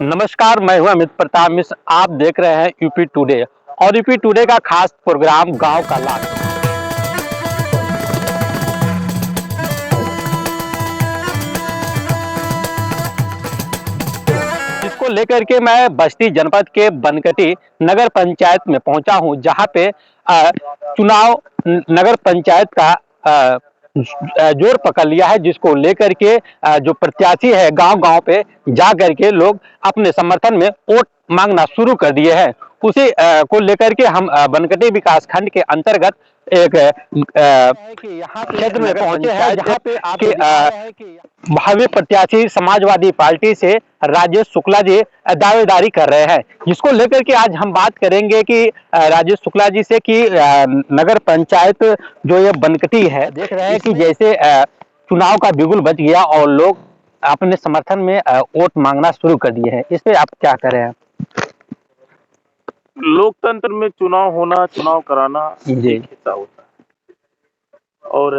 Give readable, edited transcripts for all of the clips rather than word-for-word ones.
नमस्कार, मैं हूं अमित प्रताप मिश्र। आप देख रहे हैं यूपी टुडे और यूपी टुडे का खास प्रोग्राम गांव का लाख, जिसको लेकर के मैं बस्ती जनपद के बनकटी नगर पंचायत में पहुंचा हूं, जहां पे चुनाव नगर पंचायत का जोर पकड़ लिया है, जिसको लेकर के जो प्रत्याशी है गांव-गांव पे जा करके लोग अपने समर्थन में वोट मांगना शुरू कर दिए हैं। उसी को लेकर के हम बनकटी विकास खंड के अंतर्गत एक यहाँ क्षेत्र में पहुंचे हैं, जहाँ पे आपके भावी प्रत्याशी समाजवादी पार्टी से राजेश शुक्ला जी दावेदारी कर रहे हैं, जिसको लेकर के आज हम बात करेंगे कि राजेश शुक्ला जी से कि नगर पंचायत जो ये बनकटी है, देख रहे हैं कि जैसे चुनाव का बिगुल बज गया और लोग अपने समर्थन में वोट मांगना शुरू कर दिए हैं। इस पे आप क्या कह रहे हैं? लोकतंत्र में चुनाव होना, चुनाव कराना एक हिस्सा होता है और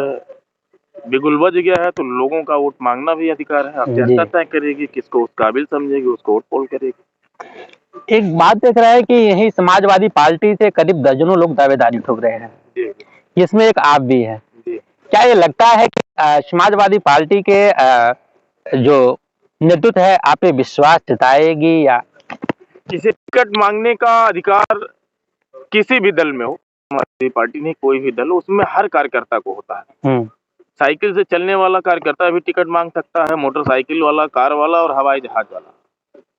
बिगुल बज गया है तो लोगों का वोट मांगना भी अधिकार है। अब जनता तय करेगी, किसको उस काबिल समझेगी, उसको वोट पोल करेगी। एक बात देख रहा है कि यही समाजवादी पार्टी से करीब दर्जनों लोग दावेदारी ठोक रहे हैं, इसमें एक आप भी है। क्या ये लगता है कि समाजवादी पार्टी के जो नेतृत्व है आप पे विश्वास जताएगी, या किसी टिकट मांगने का अधिकार किसी भी दल में हो, समाजवादी पार्टी नहीं कोई भी दल, उसमें हर कार्यकर्ता को होता है। साइकिल से चलने वाला कार्यकर्ता भी टिकट मांग सकता है, मोटरसाइकिल वाला, कार वाला और हवाई जहाज वाला,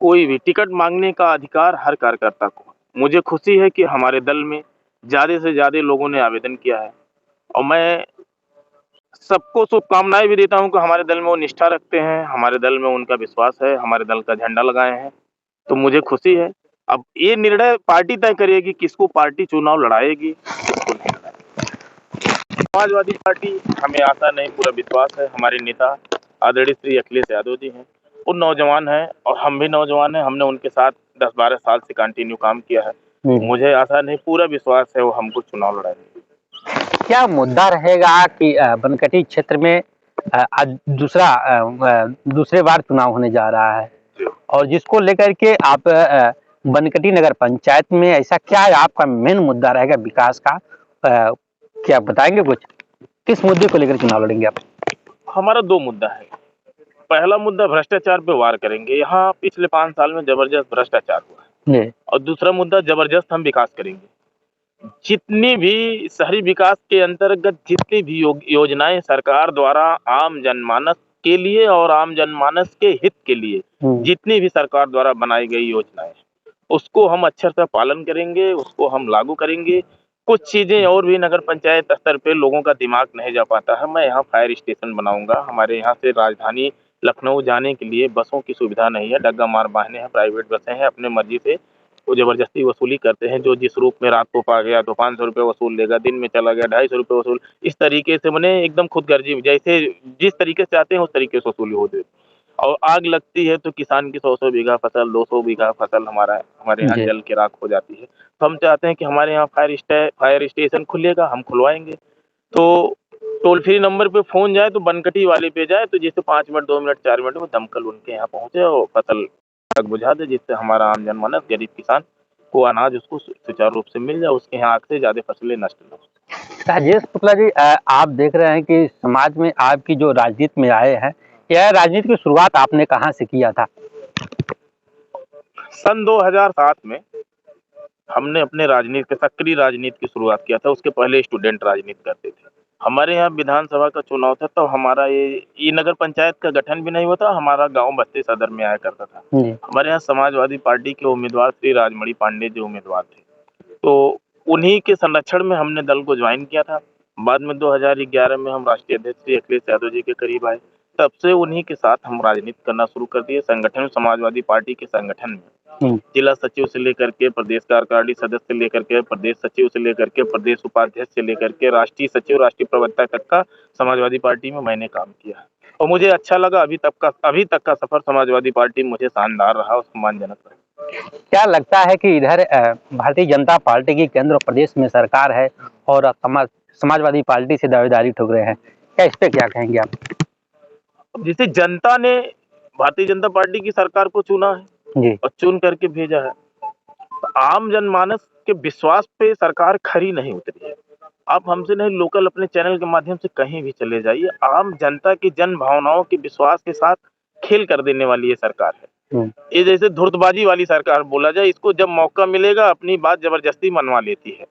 कोई भी टिकट मांगने का अधिकार हर कार्यकर्ता को। मुझे खुशी है कि हमारे दल में ज्यादा से ज्यादा लोगों ने आवेदन किया है और मैं सबको शुभकामनाएं भी देता हूं कि हमारे दल में वो निष्ठा रखते हैं, हमारे दल में उनका विश्वास है, हमारे दल का झंडा लगाए हैं, तो मुझे खुशी है। अब ये निर्णय पार्टी तय करेगी किसको पार्टी चुनाव लड़ाएगी, किसको नहीं लड़ाएगी। समाजवादी पार्टी हमें आशा नहीं पूरा विश्वास है, हमारे नेता आदरणीय श्री अखिलेश यादव जी हैं, वो नौजवान हैं और हम भी नौजवान हैं, हमने उनके साथ 10-12 साल से कंटिन्यू काम किया है। मुझे आशा नहीं पूरा विश्वास है वो हमको चुनाव लड़ाएंगे। क्या मुद्दा रहेगा कि बनकटी क्षेत्र में आज दूसरे बार चुनाव होने जा रहा है और जिसको लेकर के आप बनकटी नगर पंचायत में ऐसा क्या है आपका मेन मुद्दा रहेगा विकास का? क्या बताएंगे कुछ? किस मुद्दे को लेकर चुनाव लड़ेंगे आप? हमारा 2 मुद्दा है। पहला मुद्दा भ्रष्टाचार पे वार करेंगे, यहाँ पिछले 5 साल में जबरदस्त भ्रष्टाचार हुआ है। और दूसरा मुद्दा जबरदस्त हम विकास करेंगे। जितनी भी शहरी विकास के अंतर्गत जितनी भी योजनाएं सरकार द्वारा आम जनमानस के लिए और आम जनमानस के हित के लिए जितनी भी सरकार द्वारा बनाई गई योजनाएं, उसको हम अच्छे से पालन करेंगे, उसको हम लागू करेंगे। कुछ चीजें और भी नगर पंचायत स्तर पे लोगों का दिमाग नहीं जा पाता है। मैं यहाँ फायर स्टेशन बनाऊंगा। हमारे यहाँ से राजधानी लखनऊ जाने के लिए बसों की सुविधा नहीं है, डग्गा मार वाहने हैं, प्राइवेट बसें हैं, अपने मर्जी से वो जबरदस्ती वसूली करते हैं। जो जिस रूप में रात को पा गया तो 500 रुपये वसूल लेगा, दिन में चला गया 250 रुपये वसूल, इस तरीके से मैंने एकदम खुदगर्जी, जैसे जिस तरीके से चाहते हैं उस तरीके से वसूली होती है। और आग लगती है तो किसान की 100-100 बीघा फसल, 200 बीघा फसल हमारे यहाँ जल के राख हो जाती है। तो हम चाहते हैं कि हमारे यहाँ फायर स्टेशन खुलेगा, हम खुलवाएंगे। तो टोल फ्री नंबर पे फोन जाए तो बनकटी वाले पे जाए तो जिससे 5 मिनट 2 मिनट 4 मिनट में दमकल उनके यहाँ पहुंचे और फसल आग बुझा दे, जिससे हमारा आम जनमानस गरीब किसान को अनाज उसको सुचारू रूप से मिल जाए, उसके यहाँ आग से ज्यादा फसलें नष्ट न हो। राजेश शुक्ला जी, आप देख रहे हैं कि समाज में आपकी जो राजनीति में आए हैं, यह राजनीति की शुरुआत आपने कहाँ से किया था? सन 2007 में हमने अपने राजनीति सक्रिय राजनीति की शुरुआत किया था। उसके पहले स्टूडेंट राजनीति करते थे। हमारे यहाँ विधानसभा का चुनाव था तो हमारा ये नगर पंचायत का गठन भी नहीं हुआ था, हमारा गांव बस्ती सदर में आया करता था। हमारे यहाँ समाजवादी पार्टी के उम्मीदवार श्री राजमणि पांडे जी उम्मीदवार थे, तो उन्हीं के संरक्षण में हमने दल को ज्वाइन किया था। बाद में 2011 में हम राष्ट्रीय अध्यक्ष श्री अखिलेश यादव जी के करीब आए, तब से उन्हीं के साथ हम राजनीति करना शुरू कर दिए। संगठन समाजवादी पार्टी के संगठन में जिला सचिव से लेकर के प्रदेश कार्यकारिणी सदस्य से लेकर के प्रदेश सचिव से लेकर के प्रदेश उपाध्यक्ष से लेकर के राष्ट्रीय सचिव, राष्ट्रीय प्रवक्ता तक का समाजवादी पार्टी में मैंने काम किया और मुझे अच्छा लगा। अभी तक का सफर समाजवादी पार्टी मुझे शानदार रहा और सम्मानजनक रहा। क्या लगता है कि इधर भारतीय जनता पार्टी की केंद्र और प्रदेश में सरकार है और समाजवादी पार्टी से दावेदारी ठोक रहे हैं, क्या इस पे क्या कहेंगे आप? जिसे जनता ने भारतीय जनता पार्टी की सरकार को चुना है, जी। और चुन करके भेजा है। तो आम जनमानस के विश्वास पे सरकार खरी नहीं उतरी है। आप हमसे नहीं, लोकल अपने चैनल के माध्यम से कहीं भी चले जाइए, आम जनता की जन भावनाओं के विश्वास के साथ खेल कर देने वाली ये सरकार है। ये जैसे धुर्तबाजी वाली सरकार बोला जाए, इसको जब मौका मिलेगा अपनी बात जबरदस्ती मनवा लेती है।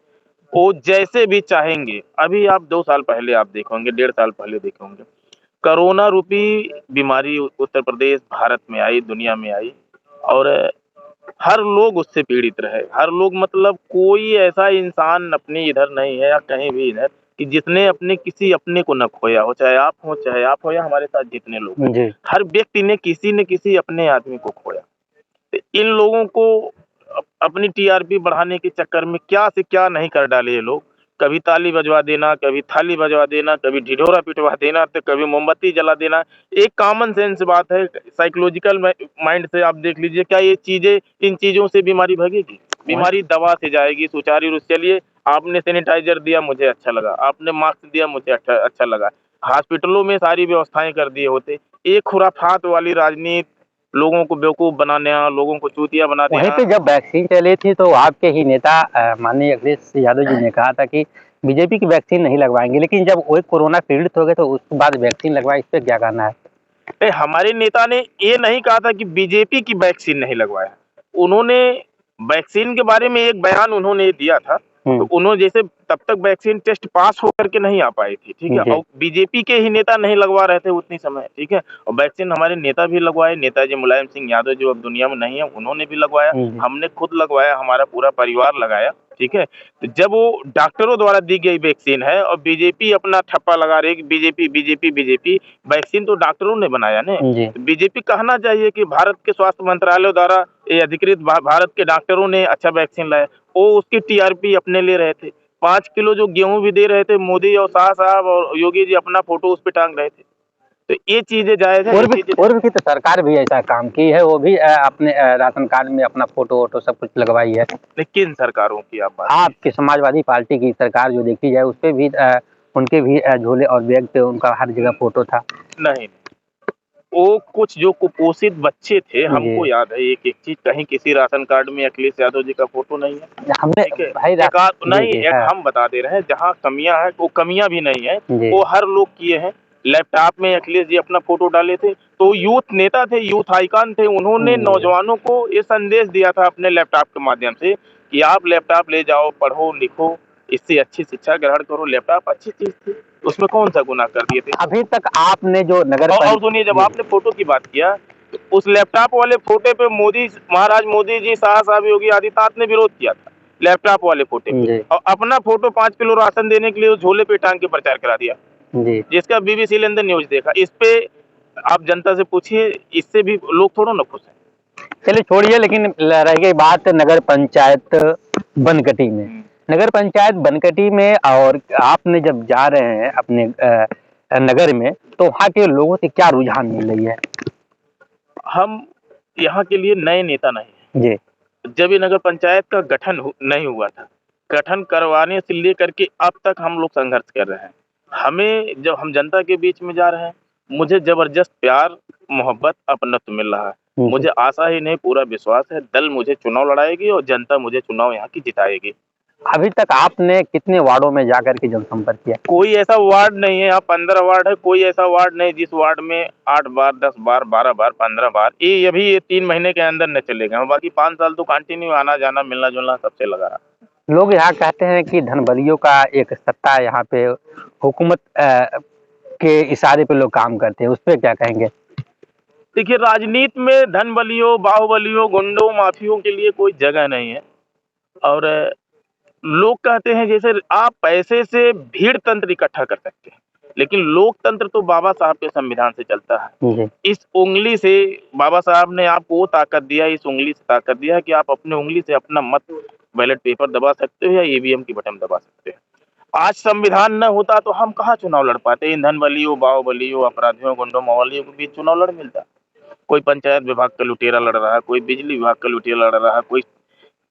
वो जैसे भी चाहेंगे, अभी आप 2 साल पहले आप देखोगे, 1.5 साल पहले देखेंगे, कोरोना रूपी बीमारी उत्तर प्रदेश, भारत में आई, दुनिया में आई और हर लोग उससे पीड़ित रहे। हर लोग मतलब कोई ऐसा इंसान अपने इधर नहीं है या कहीं भी इधर कि जिसने अपने किसी अपने को न खोया हो, चाहे आप हो या हमारे साथ जितने लोग हैं। जी। हर व्यक्ति ने किसी न किसी अपने आदमी को खोया। तो इन लोगों को अपनी टीआरपी बढ़ाने के चक्कर में क्या से क्या नहीं कर डाले ये लोग। कभी ताली बजवा देना, कभी थाली बजवा देना, कभी ढिढोरा पिटवा देना, तो कभी मोमबत्ती जला देना। एक कॉमन सेंस बात है, साइकोलॉजिकल माइंड से आप देख लीजिए, क्या ये चीजें, इन चीजों से बीमारी भागेगी? बीमारी दवा से जाएगी, सुचारू रूप से। चलिए, आपने सैनिटाइजर दिया, मुझे अच्छा लगा, आपने मास्क दिया, मुझे अच्छा लगा, हॉस्पिटलों में सारी व्यवस्थाएं कर दिए होते। एक खुराफात वाली राजनीति, लोगों को बेवकूफ बनाने, लोगों को चूतिया बना वहीं देना। पे जब वैक्सीन चली थी तो आपके ही नेता माननीय अखिलेश यादव जी ने कहा था कि बीजेपी की वैक्सीन नहीं लगवाएंगे, लेकिन जब वो कोरोना पीड़ित हो गए तो उसके बाद वैक्सीन लगवाई, इस पे क्या कहना है? हमारे नेता ने ये नहीं कहा था कि बीजेपी की वैक्सीन नहीं लगवाया। उन्होंने वैक्सीन के बारे में एक बयान उन्होंने दिया था। तो उन्होंने जैसे तब तक वैक्सीन टेस्ट पास होकर के नहीं आ पाई थी, ठीक है, और बीजेपी के ही नेता नहीं लगवा रहे थे उतनी समय, ठीक है, और वैक्सीन हमारे नेता भी लगवाए। नेताजी मुलायम सिंह यादव जो अब दुनिया में नहीं है, उन्होंने भी लगवाया, हमने खुद लगवाया, हमारा पूरा परिवार लगाया, ठीक है। तो जब वो डॉक्टरों द्वारा दी गई वैक्सीन है और बीजेपी अपना ठप्पा लगा रही है कि बीजेपी, वैक्सीन तो डॉक्टरों ने बनाया ना। तो बीजेपी कहना चाहिए कि भारत के स्वास्थ्य मंत्रालय द्वारा ये अधिकृत भारत के डॉक्टरों ने अच्छा वैक्सीन लाया। वो उसकी टीआरपी अपने ले रहे थे। 5 किलो जो गेहूं भी दे रहे थे, मोदी और शाह साहब और योगी जी अपना फोटो उस पे टांग रहे थे। तो ये चीजें जायज है। और भी तो सरकार भी ऐसा काम की है, वो भी अपने राशन कार्ड में अपना फोटो वोटो सब कुछ लगवाई है। किन सरकारों की आप बात? आपकी समाजवादी पार्टी की सरकार जो देखी जाए, उस पे भी उनके भी झोले और बैग पे उनका हर जगह फोटो था। नहीं, वो कुछ जो कुपोषित बच्चे थे, हमको याद है एक चीज, कहीं किसी राशन कार्ड में अखिलेश यादव जी का फोटो नहीं है। हमने भाई हम बता दे रहे हैं, जहाँ कमियां है वो कमियां भी नहीं है, वो हर लोग किए हैं। लैपटॉप में अखिलेश जी अपना फोटो डाले थे, तो यूथ नेता थे, यूथ आइकॉन थे, उन्होंने नौजवानों को ये संदेश दिया था अपने लैपटॉप के माध्यम से कि आप लैपटॉप ले जाओ, पढ़ो लिखो, इससे अच्छी शिक्षा ग्रहण करो। लैपटॉप अच्छी चीज थी, उसमें कौन सा गुनाह कर दिए थे? अभी तक आपने जो नगर और सुनिए, जब आपने फोटो की बात किया, तो उस लैपटॉप वाले फोटो पे महाराज मोदी जी, शाह साहब, योगी आदित्यनाथ ने विरोध किया था लैपटॉप वाले फोटो पे, और अपना फोटो 5 किलो राशन देने के लिए उस झोले पे टांग के प्रचार करा दिया, जिसका बीबीसी लंदन न्यूज देखा। इस पे आप जनता से पूछिए, इससे भी लोग थोड़ा ना खुश हैं। चलिए छोड़िए, लेकिन रह गई बात नगर पंचायत बनकटी में। नगर पंचायत बनकटी में और आपने जब जा रहे हैं अपने नगर में, तो वहाँ के लोगों से क्या रुझान मिल रही है? हम यहाँ के लिए नए नेता नहीं जी। जब ये नगर पंचायत का गठन नहीं हुआ था, गठन करवाने से लेकर के अब तक हम लोग संघर्ष कर रहे हैं। हमें, जब हम जनता के बीच में जा रहे हैं, मुझे जबरदस्त प्यार, मोहब्बत, अपनत्व मिल रहा है। मुझे आशा ही नहीं, पूरा विश्वास है, दल मुझे चुनाव लड़ाएगी और जनता मुझे चुनाव यहाँ की जिताएगी। अभी तक आपने कितने वार्डों में जाकर के जनसंपर्क किया? कोई ऐसा वार्ड नहीं है, यहाँ 15 वार्ड है, कोई ऐसा वार्ड नहीं जिस वार्ड में 8 बार, 10 बार, 12 बार, 15 बार, ये अभी ये 3 महीने के अंदर न चलेगा। बाकी 5 साल तो कंटिन्यू आना जाना, मिलना जुलना सबसे लगा रहा। लोग यहाँ कहते हैं कि धनबलियों का एक सत्ता है यहाँ पे, हुकूमत के इशारे पे लोग काम करते हैं, उस पर क्या कहेंगे? देखिए, राजनीति में धनबलियों, बाहुबलियों, गुंडों, माफियों के लिए कोई जगह नहीं है। और लोग कहते हैं जैसे आप पैसे से भीड़ तंत्र इकट्ठा कर सकते हैं, लेकिन लोकतंत्र तो बाबा साहब के संविधान से चलता है। इस उंगली से बाबा साहब ने आपको वो ताकत दिया, इस उंगली से ताकत दिया कि आप अपने उंगली से अपना मत बैलेट पेपर दबा सकते हो या ईवीएम की बटन दबा सकते हो। आज संविधान न होता तो हम कहाँ चुनाव लड़ पाते? इन धनबलियों, बाहुबलियों, अपराधियों, गुंडों, मवालियों के बीच चुनाव लड़ मिलता। कोई पंचायत विभाग का लुटेरा लड़ रहा है, कोई बिजली विभाग का लुटेरा लड़ रहा है, कोई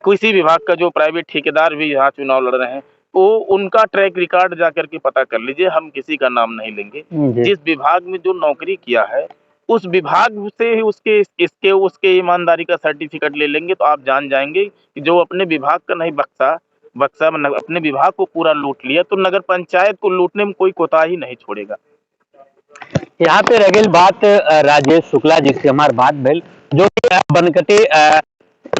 किसी विभाग का जो प्राइवेट ठेकेदार भी यहाँ चुनाव लड़ रहे हैं, वो उनका ट्रैक रिकॉर्ड जाकर के पता कर लीजिए, हम किसी का नाम नहीं लेंगे। जिस विभाग में जो नौकरी किया है, उस विभाग से ही उसके ईमानदारी का सर्टिफिकेट ले लेंगे तो आप जान जाएंगे कि जो अपने विभाग का नहीं बक्सा अपने विभाग को पूरा लूट लिया, तो नगर पंचायत को लूटने में कोई कोताही नहीं छोड़ेगा। यहाँ पे रह गई बात राजेश शुक्ला जी से हमारी बात भइल, जो कि बनकटी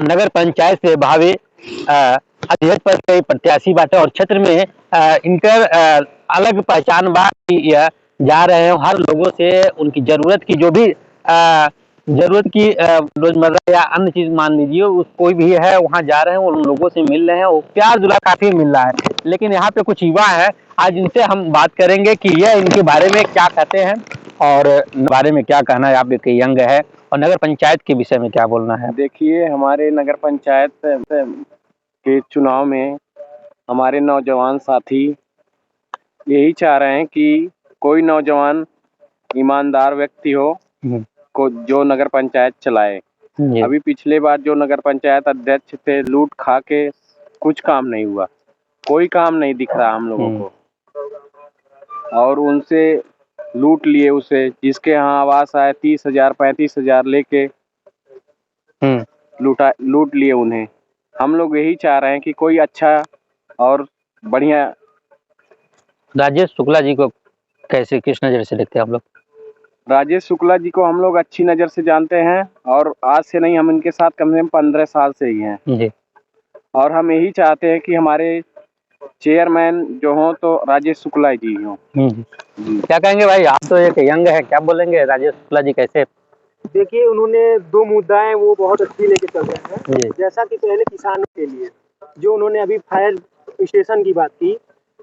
नगर पंचायत से भावी अध्यक्ष पद के प्रत्याशी बाटे और क्षेत्र में इनकर अलग पहचान बा कि यह जा रहे हैं हर लोगों से उनकी जरूरत की जो भी जरूरत की रोजमर्रा या अन्य चीज मान लीजिए उस कोई भी है वहाँ जा रहे हैं उन लोगों से मिल रहे हैं वो प्यार दुला काफी मिल रहा है। लेकिन यहाँ पे कुछ युवा है, आज इनसे हम बात करेंगे कि यह इनके बारे में क्या कहते हैं और बारे में क्या कहना है। आप एक यंग है और नगर पंचायत के विषय में क्या बोलना है? देखिए, हमारे नगर पंचायत के चुनाव में हमारे नौजवान साथी यही चाह रहे हैं कि कोई नौजवान ईमानदार व्यक्ति हो को जो नगर पंचायत चलाए। अभी पिछले बार जो नगर पंचायत अध्यक्ष थे लूट खा के कुछ काम नहीं हुआ, कोई काम नहीं दिख रहा हम लोगों को, और उनसे लूट लिए उसे, जिसके यहाँ आवास आए 30,000 35,000 लेके लूट लिए उन्हें। हम लोग यही चाह रहे हैं कि कोई अच्छा और बढ़िया। राजेश शुक्ला जी को कैसे किस नजर से देखते हैं आप लोग? राजेश शुक्ला जी को हम लोग अच्छी नज़र से जानते हैं और आज से नहीं, हम इनके साथ कम से कम 15 साल से ही हैं जी। और हम यही चाहते हैं कि हमारे चेयरमैन जो हों तो राजेश शुक्ला जी हों। क्या कहेंगे भाई, आप तो एक यंग है, क्या बोलेंगे राजेश शुक्ला जी कैसे? देखिए, उन्होंने 2 मुद्दाएं वो बहुत अच्छी लेके चल रहे हैं। जैसा कि पहले किसानों के लिए जो उन्होंने अभी फायर स्टेशन की बात की,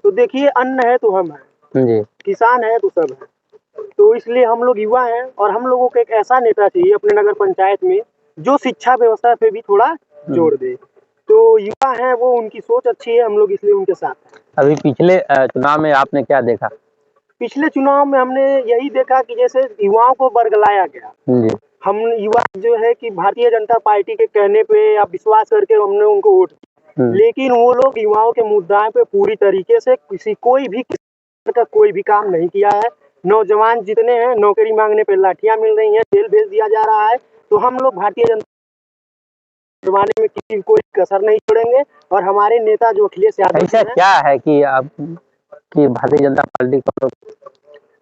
तो देखिए अन्न है तो हम हैं जी, किसान है तो सब है। तो इसलिए हम लोग युवा हैं और हम लोगों को एक ऐसा नेता चाहिए अपने नगर पंचायत में जो शिक्षा व्यवस्था पे भी थोड़ा जोड़ दे। तो युवा हैं वो, उनकी सोच अच्छी है, हम लोग इसलिए उनके साथ हैं। अभी पिछले चुनाव में आपने क्या देखा? पिछले चुनाव में हमने यही देखा कि जैसे युवाओं को बरगलाया गया। हम युवा जो है कि भारतीय जनता पार्टी के कहने पे या विश्वास करके हमने उनको वोट दिया, लेकिन वो लोग युवाओं के मुद्दाओं पे पूरी तरीके से कोई भी काम नहीं किया है। नौजवान जितने हैं नौकरी मांगने पे लाठियां मिल रही हैं, जेल भेज दिया जा रहा है। तो हम लोग भारतीय जनता जमाने में किसी कोई कसर नहीं छोड़ेंगे और हमारे नेता जो अखिलेश यादव ऐसा क्या है कि आप कि भारतीय जनता पार्टी को?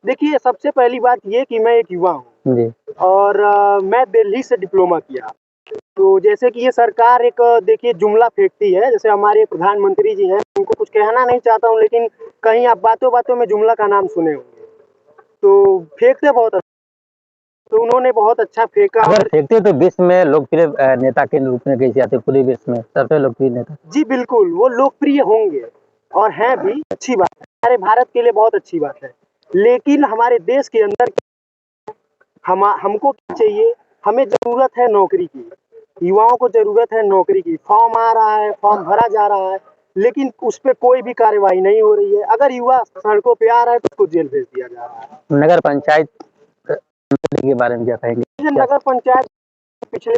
देखिए, सबसे पहली बात ये कि मैं एक युवा हूँ और मैं दिल्ली से डिप्लोमा किया। तो जैसे कि ये सरकार एक देखिए जुमला फेंकती है, जैसे हमारे प्रधानमंत्री जी हैं, उनको कुछ कहना नहीं चाहता हूँ, लेकिन कहीं आप बातों बातों में जुमला का नाम सुने होंगे, तो फेंकते बहुत अच्छा। तो उन्होंने बहुत अच्छा फेंका। अगर फेंकते तो विश्व में लोकप्रिय नेता के रूप में कैसे आते? पूरे विश्व में सबसे लोकप्रिय नेता। जी बिल्कुल, वो लोकप्रिय होंगे और हैं भी, अच्छी बात है, हमारे भारत के लिए बहुत अच्छी बात है। लेकिन हमारे देश के अंदर हमको क्या चाहिए? हमें जरूरत है नौकरी की, युवाओं को जरूरत है नौकरी की। फॉर्म आ रहा है, फॉर्म भरा जा रहा है, लेकिन उस पर कोई भी कार्रवाई नहीं हो रही है। अगर युवा सड़कों पे आ रहा है तो उसको जेल भेज दिया जा रहा है। नगर पंचायत के बारे में क्या कहेंगे? नगर पंचायत पिछले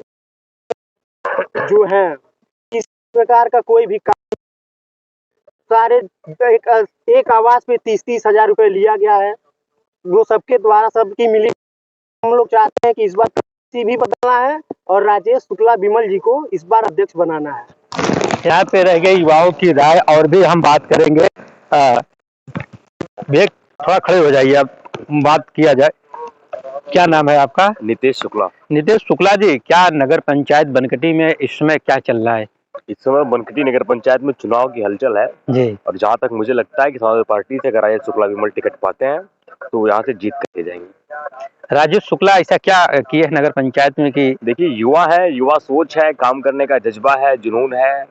जो है किस प्रकार का कोई भी काम, सारे एक आवास पे 30-30 हजार रुपए लिया गया है, वो सबके द्वारा सबकी मिली। हम लोग चाहते हैं कि इस बार भी बदलना है और राजेश शुक्ला विमल जी को इस बार अध्यक्ष बनाना है। यहाँ पे रह गई युवाओं की राय और भी हम बात करेंगे। थोड़ा खड़े हो जाइए, अब बात किया जाए। क्या नाम है आपका? नितेश शुक्ला। नितेश शुक्ला जी, क्या नगर पंचायत बनकटी में इस समय क्या चल रहा है? इस समय बनकटी नगर पंचायत में चुनाव की हलचल है जी, और जहाँ तक मुझे लगता है कि समाजवादी पार्टी से अगर राजेश शुक्ला विमल टिकट पाते हैं तो यहाँ से जीत करके जाएंगे। राजेश शुक्ला ऐसा क्या किए है नगर पंचायत में कि? देखिए, युवा है, युवा सोच है, काम करने का जज्बा है, जुनून है,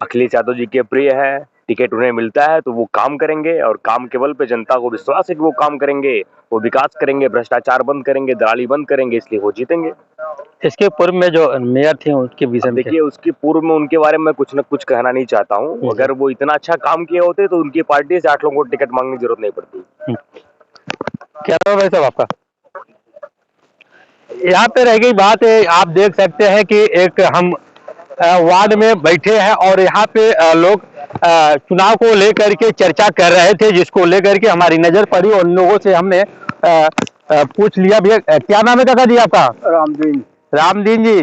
अखिलेश यादव जी के प्रिय है, टिकट उन्हें मिलता है तो वो काम करेंगे और काम के बल पे जनता को विश्वास है कि वो काम करेंगे, वो विकास करेंगे, भ्रष्टाचार बंद करेंगे, दलाली बंद करेंगे, इसलिए वो जीतेंगे। इसके पूर्व में जो मेयर थे उनके विषय में? देखिए, उसके पूर्व में उनके बारे में कुछ न कुछ कहना नहीं चाहता हूँ। अगर वो इतना अच्छा काम किए होते तो उनकी पार्टी से 8 लोगों को टिकट मांगने की जरूरत नहीं पड़ती। क्या नाम है साहब आपका? यहाँ पे रह गई बात है, आप देख सकते हैं कि एक हम वार्ड में बैठे हैं और यहाँ पे लोग चुनाव को लेकर के चर्चा कर रहे थे, जिसको लेकर के हमारी नजर पड़ी और लोगों से हमने पूछ लिया भैया। क्या नाम है काका जी आपका? रामदीन। रामदीन जी,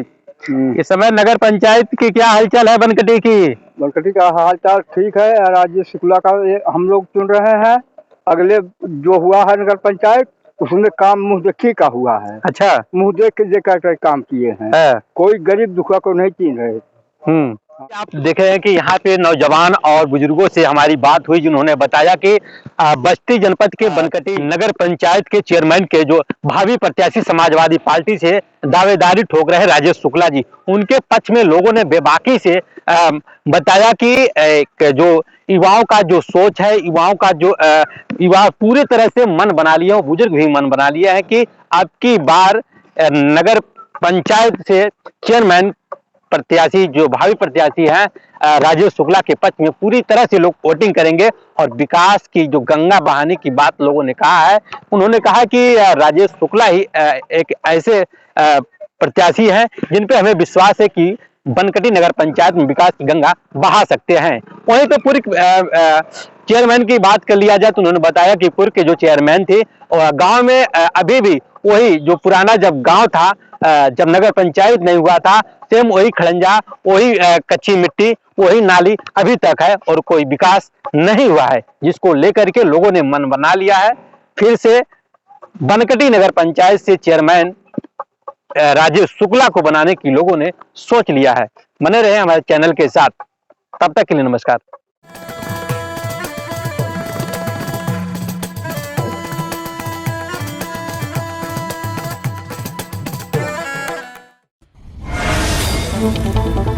इस समय नगर पंचायत की क्या हालचाल है बनकटी की? बनकटी का हालचाल ठीक है। राजेश शुक्ला का हम लोग चुन रहे हैं। अगले जो हुआ है नगर पंचायत, उसमें काम मुंह देखी का हुआ है। अच्छा, मुंह देख के देकर काम किए हैं। कोई गरीब दुखिया को नहीं चीन रहे। आप देखे हैं कि यहाँ पे नौजवान और बुजुर्गों से हमारी बात हुई, जिन्होंने बताया कि बस्ती जनपद के बनकटी नगर पंचायत के चेयरमैन के जो भावी प्रत्याशी समाजवादी पार्टी से दावेदारी ठोक रहे राजेश शुक्ला जी, उनके पक्ष में लोगों ने बेबाकी से बताया कि जो युवाओं का जो सोच है, युवाओं का जो युवा पूरी तरह से मन बना लिया, बुजुर्ग भी मन बना लिया है कि अब की बार नगर पंचायत से चेयरमैन प्रत्याशी जो भावी प्रत्याशी हैं राजेश शुक्ला के पक्ष में पूरी तरह से लोग वोटिंग करेंगे। और विकास की जो गंगा बहाने की बात लोगों ने कहा है, उन्होंने कहा कि राजेश शुक्ला ही एक ऐसे प्रत्याशी हैं जिन पे हमें विश्वास है कि बनकटी नगर पंचायत में विकास की गंगा बहा सकते हैं। वहीं पे पूरी चेयरमैन की बात कर लिया जाए तो उन्होंने बताया कि पूर्व के जो चेयरमैन थे गांव में अभी भी वही जो पुराना जब गांव था, जब नगर पंचायत नहीं हुआ था, सेम वही खड़ंजा, वही कच्ची मिट्टी, वही नाली अभी तक है और कोई विकास नहीं हुआ है, जिसको लेकर के लोगों ने मन बना लिया है। फिर से बनकटी नगर पंचायत से चेयरमैन राजेश शुक्ला को बनाने की लोगों ने सोच लिया है। बने रहे हमारे चैनल के साथ, तब तक के लिए नमस्कार। Thank you.